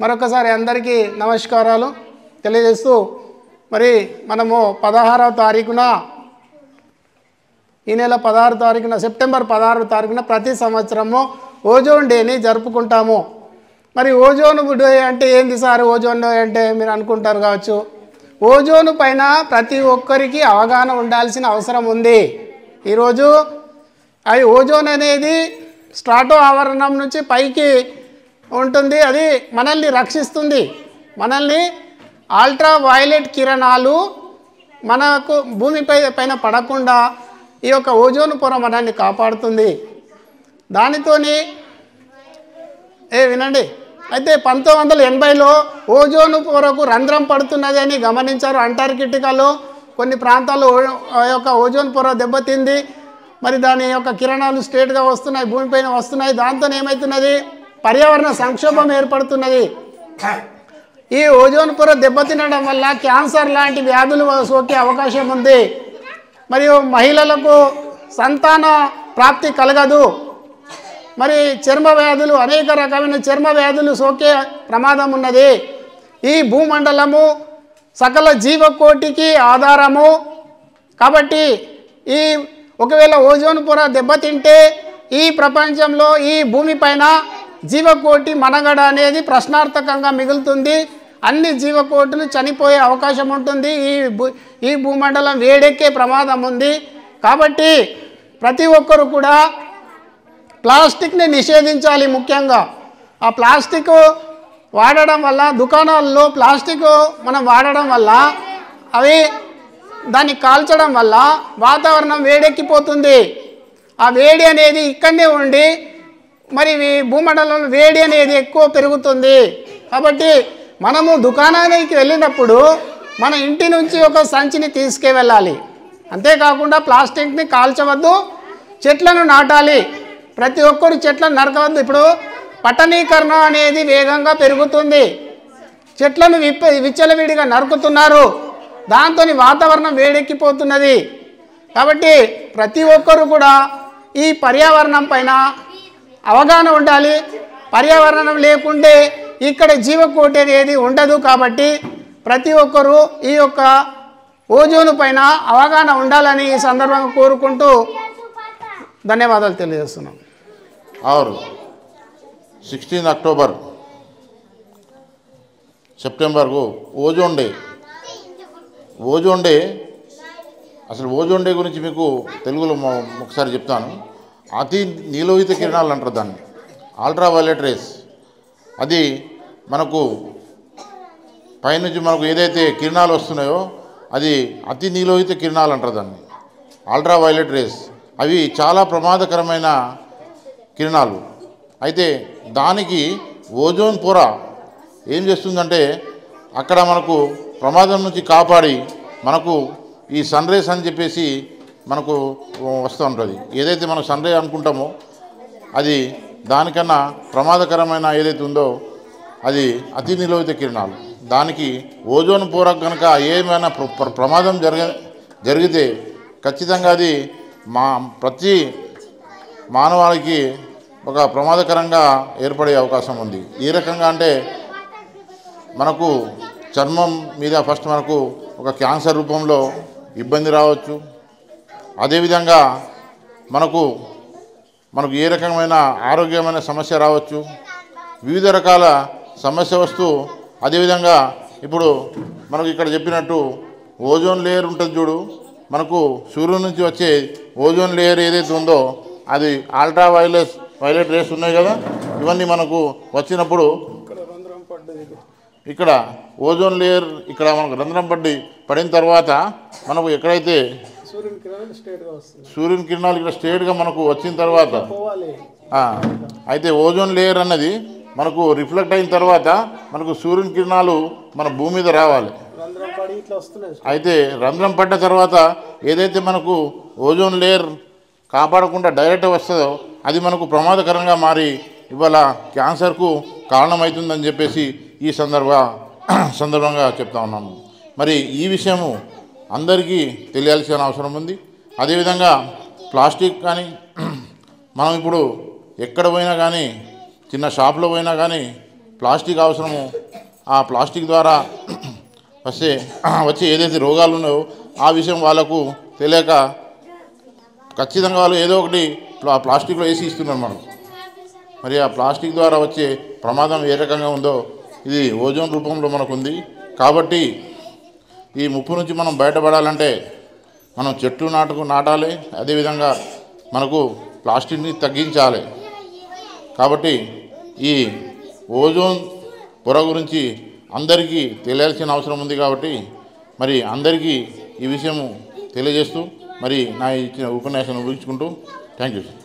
మరొకసారి అందరికీ నమస్కారాలు తెలియజేస్తూ మరి మనము 16వ తారీఖున ఈ నెల 16వ తారీఖున సెప్టెంబర్ 16వ తారీఖున ప్రతి సంవత్సరము ఓజోన్ డేని జరుపుకుంటాము. మరి ఓజోన్ డే అంటే ఏంది సార్? ఓజోన్ డే అంటే మీరు అనుకుంటారు కావచ్చు. ఓజోన్ పైన ప్రతి ఒక్కరికి అవగాహన ఉండాల్సిన అవసరం ఉంది. ఈరోజు అది ఓజోన్ అనేది స్ట్రాటో ఆవరణం నుంచి పైకి ఉంటుంది. అది మనల్ని రక్షిస్తుంది. మనల్ని అల్ట్రా వైలెట్ కిరణాలు మనకు భూమిపై పైన పడకుండా ఈ యొక్క ఓజోన్ పొర మనల్ని కాపాడుతుంది. దానితోని వినండి, అయితే 1980లో ఓజోన్ పొరకు రంధ్రం పడుతున్నది అని గమనించారు. అంటార్కిటికాలో కొన్ని ప్రాంతాల్లో యొక్క ఓజోన్ పొర దెబ్బతింది. మరి దాని యొక్క కిరణాలు స్ట్రేట్గా వస్తున్నాయి, భూమిపైన వస్తున్నాయి. దాంతో ఏమవుతున్నది? పర్యావరణ సంక్షోభం ఏర్పడుతున్నది. ఈ ఓజోన్ పొర దెబ్బతినడం వల్ల క్యాన్సర్ లాంటి వ్యాధులు సోకే అవకాశం ఉంది. మరియు మహిళలకు సంతాన ప్రాప్తి కలగదు. మరి చర్మ వ్యాధులు, అనేక రకమైన చర్మ వ్యాధులు సోకే ప్రమాదం ఉన్నది. ఈ భూమండలము సకల జీవకోటికి ఆధారము. కాబట్టి ఈ ఒకవేళ ఓజోన్ పొర దెబ్బతింటే ఈ ప్రపంచంలో ఈ భూమిపైన జీవకోటి మనుగడ అనేది ప్రశ్నార్థకంగా మిగులుతుంది. అన్ని జీవకోటులు చనిపోయే అవకాశం ఉంటుంది. ఈ భూమండలం వేడెక్కే ప్రమాదం ఉంది. కాబట్టి ప్రతి ఒక్కరు కూడా ప్లాస్టిక్ని నిషేధించాలి. ముఖ్యంగా ఆ ప్లాస్టిక్ వాడడం వల్ల, దుకాణాల్లో ప్లాస్టిక్ మనం వాడడం వల్ల, అవి దాన్ని కాల్చడం వల్ల వాతావరణం వేడెక్కిపోతుంది. ఆ వేడి అనేది ఇక్కడనే ఉండి మరి భూమండలంలో వేడి అనేది ఎక్కువ పెరుగుతుంది. కాబట్టి మనము దుకాణానికి వెళ్ళినప్పుడు మన ఇంటి నుంచి ఒక సంచిని తీసుకువెళ్ళాలి. అంతేకాకుండా ప్లాస్టిక్ని కాల్చవద్దు, చెట్లను నాటాలి. ప్రతి ఒక్కరు చెట్లను నరకవద్దు. ఇప్పుడు పట్టణీకరణ అనేది వేగంగా పెరుగుతుంది. చెట్లను విచ్చలవిడిగా నరుకుతున్నారు. దాంతో వాతావరణం వేడెక్కిపోతున్నది. కాబట్టి ప్రతి ఒక్కరు కూడా ఈ పర్యావరణం పైన అవగాహన ఉండాలి. పర్యావరణం లేకుంటే ఇక్కడ జీవకోటి అనేది ఉండదు. కాబట్టి ప్రతి ఒక్కరూ ఈ యొక్క ఓజోన్ పైన అవగాహన ఉండాలని ఈ సందర్భంగా కోరుకుంటూ ధన్యవాదాలు తెలియజేస్తున్నాం. 16 అక్టోబర్ సెప్టెంబర్కు ఓజోన్ డే. ఓజోన్ డే అసలు ఓజోన్ డే గురించి మీకు తెలుగులో ఒకసారి చెప్తాను. అతి నీలోహిత కిరణాలు అంటారు దాన్ని, అల్ట్రా వైలెట్ రేస్. అది మనకు పైనుంచి మనకు ఏదైతే కిరణాలు వస్తున్నాయో అది అతి నీలోహిత కిరణాలు అంటారు దాన్ని, అల్ట్రా వైలెట్ రేస్. అవి చాలా ప్రమాదకరమైన కిరణాలు. అయితే దానికి ఓజోన్ పొర ఏం చేస్తుందంటే అక్కడ మనకు ప్రమాదం నుంచి కాపాడి మనకు ఈ సన్ రేస్ అని చెప్పేసి మనకు వస్తూ ఉంటుంది. ఏదైతే మనం సన్ రే అనుకుంటామో అది దానికన్నా ప్రమాదకరమైన ఏదైతే ఉందో అది అతి నిలోహిత కిరణాలు. దానికి ఓజోన్ పొర కనుక ఏమైనా ప్రమాదం జరిగితే ఖచ్చితంగా అది ప్రతి మానవాళికి ఒక ప్రమాదకరంగా ఏర్పడే అవకాశం ఉంది. ఈ రకంగా అంటే మనకు చర్మం మీద ఫస్ట్ మనకు ఒక క్యాన్సర్ రూపంలో ఇబ్బంది రావచ్చు. అదేవిధంగా మనకు ఏ రకమైన ఆరోగ్యమైన సమస్య రావచ్చు, వివిధ రకాల సమస్య వస్తూ, అదేవిధంగా ఇప్పుడు మనకు ఇక్కడ చెప్పినట్టు ఓజోన్ లేయర్ ఉంటుంది చూడు, మనకు సూర్యుడి నుంచి వచ్చే ఓజోన్ లేయర్ ఏదైతే ఉందో అది అల్ట్రా వైలెట్ రేస్ ఉన్నాయి కదా, ఇవన్నీ మనకు వచ్చినప్పుడు ఇక్కడ ఓజోన్ లేయర్ ఇక్కడ మనకు రంధ్రం పడిన తర్వాత మనకు ఎక్కడైతే సూర్యుని కిరణాలు ఇక్కడ స్ట్రేట్గా మనకు వచ్చిన తర్వాత అయితే ఓజోన్ లేయర్ అన్నది మనకు రిఫ్లెక్ట్ అయిన తర్వాత మనకు సూర్యుని కిరణాలు మన భూమి మీద రావాలి. అయితే రంధ్రం పడ్డ తర్వాత ఏదైతే మనకు ఓజోన్ లేయర్ కాపాడకుండా డైరెక్ట్ వస్తుందో అది మనకు ప్రమాదకరంగా మారి ఇవాళ క్యాన్సర్కు కారణమవుతుందని చెప్పేసి ఈ సందర్భంగా చెప్తా ఉన్నాము. మరి ఈ విషయము అందరికీ తెలియాల్సిన అవసరం ఉంది. అదేవిధంగా ప్లాస్టిక్ కానీ మనం ఇప్పుడు ఎక్కడ పోయినా కానీ చిన్న షాప్లో పోయినా కానీ ప్లాస్టిక్ అవసరము, ఆ ప్లాస్టిక్ ద్వారా వచ్చే ఏదైతే రోగాలు ఉన్నాయో ఆ విషయం వాళ్ళకు తెలియక ఖచ్చితంగా వాళ్ళు ఏదో ఒకటి ప్లాస్టిక్లో వేసి ఇస్తున్నారు మనకు. మరి ఆ ప్లాస్టిక్ ద్వారా వచ్చే ప్రమాదం ఏ రకంగా ఉందో ఇది ఓజోన్ రూపంలో మనకు ఉంది. కాబట్టి ఈ ముప్పు నుంచి మనం బయటపడాలంటే మనం చెట్లు నాటాలి, అదేవిధంగా మనకు ప్లాస్టిక్ని తగ్గించాలి. కాబట్టి ఈ ఓజోన్ పొర గురించి అందరికీ తెలియాల్సిన అవసరం ఉంది. కాబట్టి మరి అందరికీ ఈ విషయము తెలియజేస్తూ మరి నా ఇచ్చిన ఉపన్యాసం ముగించుకుంటూ థ్యాంక్ యూ సార్.